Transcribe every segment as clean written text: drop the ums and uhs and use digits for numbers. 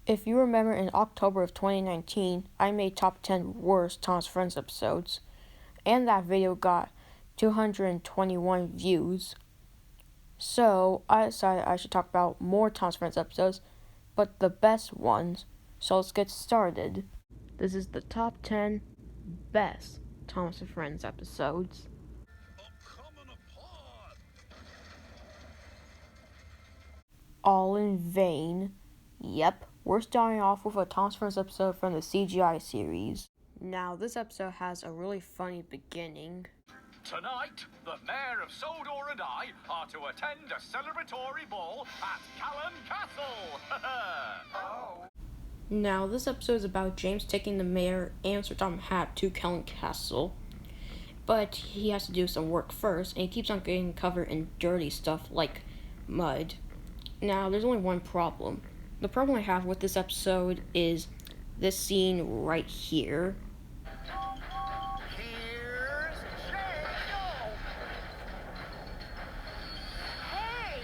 If you remember in October of 2019, I made top 10 worst Thomas Friends episodes, and that video got 221 views. So I decided I should talk about more Thomas Friends episodes, but the best ones. So let's get started. This is the top 10 best Thomas and Friends episodes. All in vain. Yep, we're starting off with a Thomas Friends episode from the CGI series. Now, this episode has a really funny beginning. Tonight, the Mayor of Sodor and I are to attend a celebratory ball at Callan Castle. Oh. Now, this episode is about James taking the mayor and Sir Tom Hatt to Callan Castle. But he has to do some work first, and he keeps on getting covered in dirty stuff like mud. Now, there's only one problem. The problem I have with this episode is this scene right here. Here's Jacob. Hey!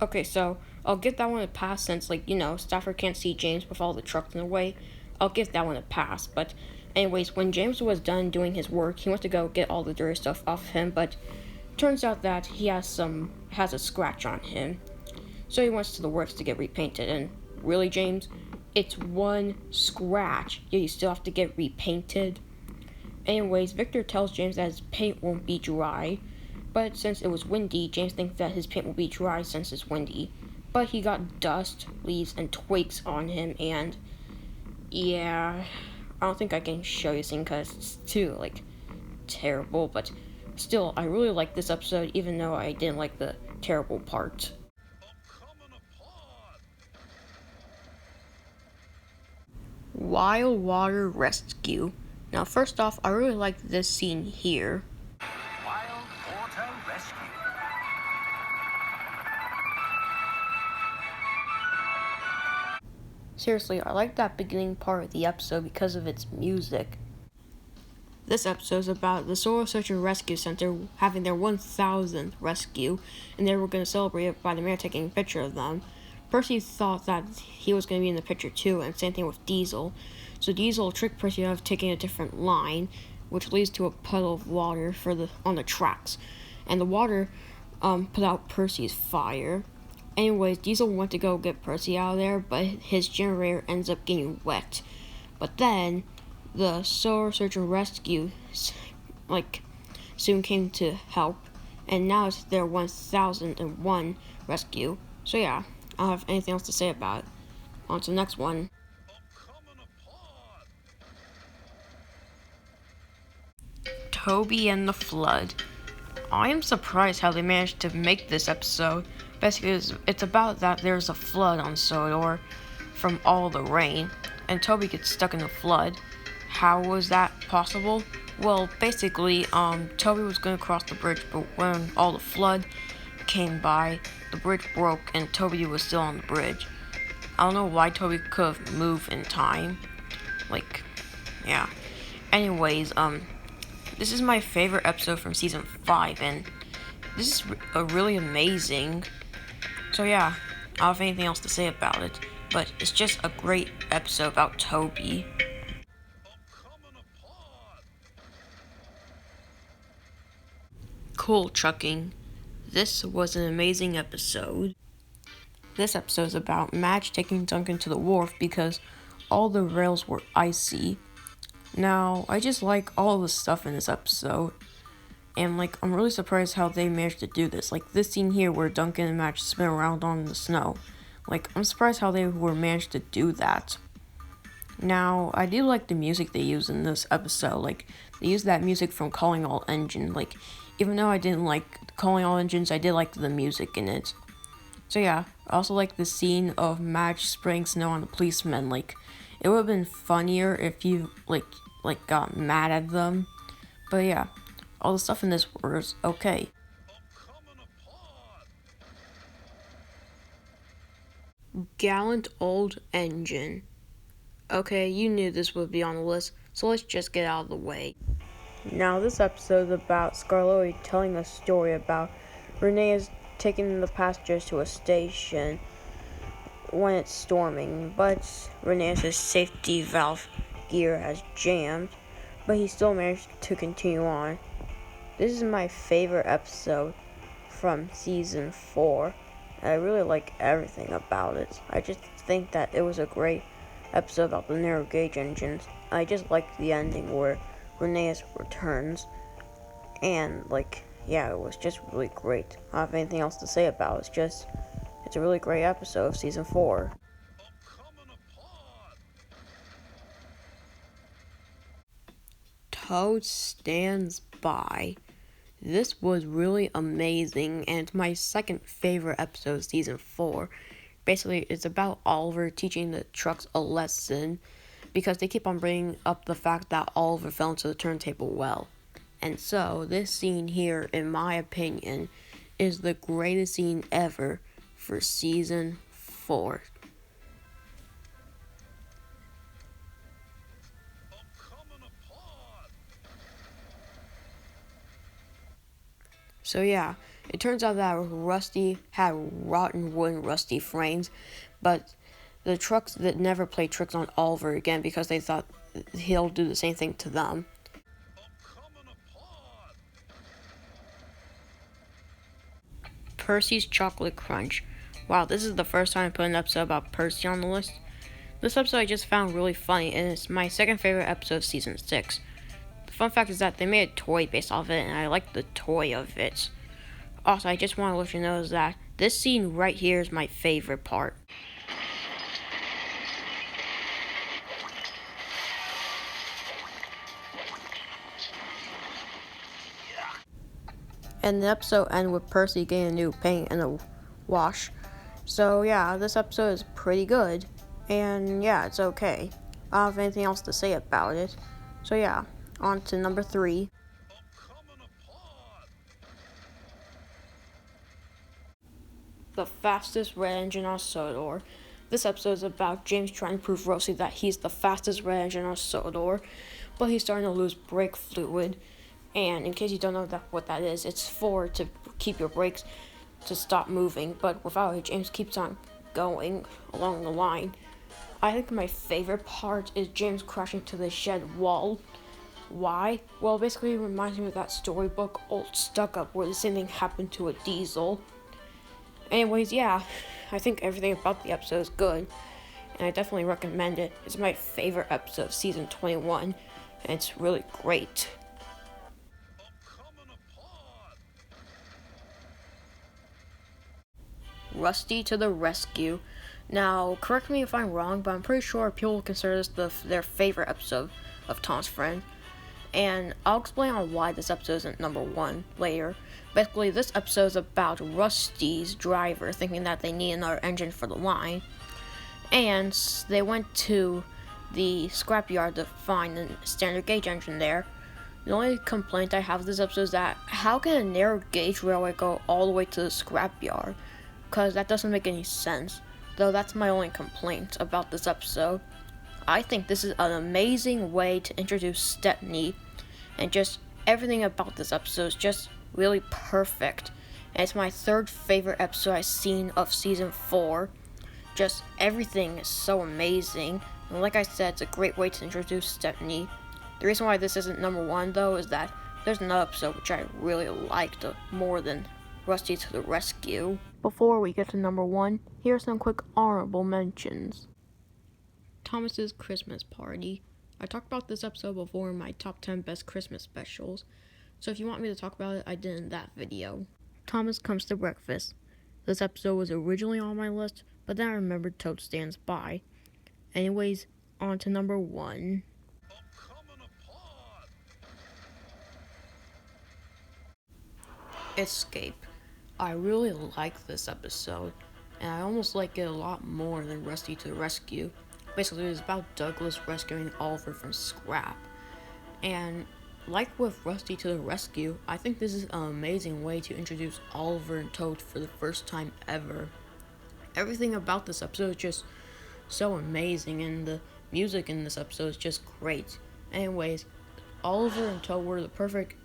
Okay, so I'll give that one a pass since, Stafford can't see James with all the trucks in the way. I'll give that one a pass. But anyways, when James was done doing his work, he went to go get all the dirty stuff off of him, but turns out that he has a scratch on him. So he wants to the works to get repainted, and really, James? It's one scratch. Yeah, you still have to get repainted. Anyways, Victor tells James that his paint won't be dry, but since it was windy, James thinks that his paint will be dry since it's windy. But he got dust, leaves, and twigs on him, and yeah, I don't think I can show you this thing because it's too, terrible, but still, I really like this episode, even though I didn't like the terrible part. Wild Water Rescue. Now, first off, I really like this scene here. Wild Water Rescue. Seriously, I like that beginning part of the episode because of its music. This episode is about the Soil Searcher Rescue Center having their 1,000th rescue, and they were going to celebrate it by the mayor taking a picture of them. Percy thought that he was going to be in the picture too, and same thing with Diesel. So Diesel tricked Percy out of taking a different line, which leads to a puddle of water on the tracks. And the water put out Percy's fire. Anyways, Diesel went to go get Percy out of there, but his generator ends up getting wet. But then the Soil Searcher Rescue soon came to help, and now it's their 1001 rescue. So yeah, I don't have anything else to say about it. On to the next one. Toby and the Flood. I am surprised how they managed to make this episode. Basically, it's about that there's a flood on Sodor from all the rain, and Toby gets stuck in the flood. How was that possible? Well, basically, Toby was going to cross the bridge, but when all the flood came by, the bridge broke, and Toby was still on the bridge. I don't know why Toby could have moved in time. Yeah. Anyways, this is my favorite episode from season 5, and this is really amazing. So yeah, I don't have anything else to say about it, but it's just a great episode about Toby. Coal trucking. This was an amazing episode. This episode is about Madge taking Duncan to the wharf because all the rails were icy. Now, I just like all the stuff in this episode. And I'm really surprised how they managed to do this. This scene here where Duncan and Madge spin around on the snow. I'm surprised how they were managed to do that. Now, I do like the music they use in this episode. They use that music from Calling All Engine. Even though I didn't like Calling All Engines, I did like the music in it. So yeah, I also like the scene of Madge spraying snow on the policemen. It would have been funnier if you, got mad at them. But yeah, all the stuff in this was okay. Gallant Old Engine. Okay, you knew this would be on the list, so let's just get out of the way. Now, this episode is about Scarlotti telling a story about Renee is taking the passengers to a station when it's storming, but Rheneas' safety valve gear has jammed, but he still managed to continue on. This is my favorite episode from season 4. I really like everything about it. I just think that it was a great episode about the narrow gauge engines. I just like the ending where Rheneas returns, and yeah, it was just really great. I don't have anything else to say about it. It's a really great episode of season 4. Toad Stands By. This was really amazing, and it's my second favorite episode of season 4. Basically, it's about Oliver teaching the trucks a lesson, because they keep on bringing up the fact that Oliver fell into the turntable well. And so, this scene here, in my opinion, is the greatest scene ever for season 4. So yeah, it turns out that Rusty had rotten wood and rusty frames, but the trucks that never play tricks on Oliver again because they thought he'll do the same thing to them. Percy's Chocolate Crunch. Wow, this is the first time I put an episode about Percy on the list. This episode I just found really funny, and it's my second favorite episode of season 6. The fun fact is that they made a toy based off it, and I like the toy of it. Also, I just want to let you know that this scene right here is my favorite part. And the episode ends with Percy getting a new paint and a wash. So yeah, this episode is pretty good. And yeah, it's okay. I don't have anything else to say about it. So yeah, on to number 3. The fastest red engine on Sodor. This episode is about James trying to prove Rusty that he's the fastest red engine on Sodor, but he's starting to lose brake fluid. And in case you don't know what that is, it's for to keep your brakes to stop moving, but without it, James keeps on going along the line. I think my favorite part is James crashing to the shed wall. Why? Well, basically it reminds me of that storybook, Old Stuck Up, where the same thing happened to a diesel. Anyways, yeah, I think everything about the episode is good, and I definitely recommend it. It's my favorite episode of season 21, and it's really great. Rusty to the Rescue. Now, correct me if I'm wrong, but I'm pretty sure people consider this their favorite episode of Tom's Friend. And I'll explain on why this episode isn't number 1 later. Basically, this episode is about Rusty's driver thinking that they need another engine for the line. And they went to the scrapyard to find a standard gauge engine there. The only complaint I have with this episode is that how can a narrow gauge railway go all the way to the scrapyard? Because that doesn't make any sense. Though that's my only complaint about this episode. I think this is an amazing way to introduce Stepney, and just everything about this episode is just really perfect. And it's my 3rd favorite episode I've seen of season 4. Just everything is so amazing. And like I said, it's a great way to introduce Stepney. The reason why this isn't number 1 though is that there's another episode which I really liked more than Rusty to the Rescue. Before we get to number 1, here are some quick honorable mentions. Thomas's Christmas Party. I talked about this episode before in my top 10 best Christmas specials, so if you want me to talk about it, I did in that video. Thomas Comes to Breakfast. This episode was originally on my list, but then I remembered Toad Stands By. Anyways, on to number 1. Escape. I really like this episode, and I almost like it a lot more than Rusty to the Rescue. Basically, it's about Douglas rescuing Oliver from scrap. And like with Rusty to the Rescue, I think this is an amazing way to introduce Oliver and Toad for the first time ever. Everything about this episode is just so amazing, and the music in this episode is just great. Anyways, Oliver and Toad were the perfect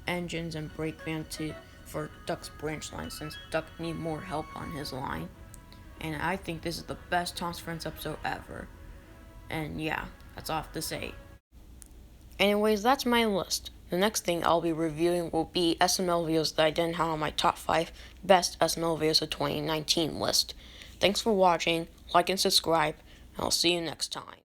engines and brake van for Duck's branch line, since Duck needed more help on his line. and I think this is the best Tom's Friends episode ever. And yeah, that's all I have to say. Anyways, that's my list. The next thing I'll be reviewing will be SML videos that I didn't have on my top 5 best SML videos of 2019 list. Thanks for watching, like and subscribe, and I'll see you next time.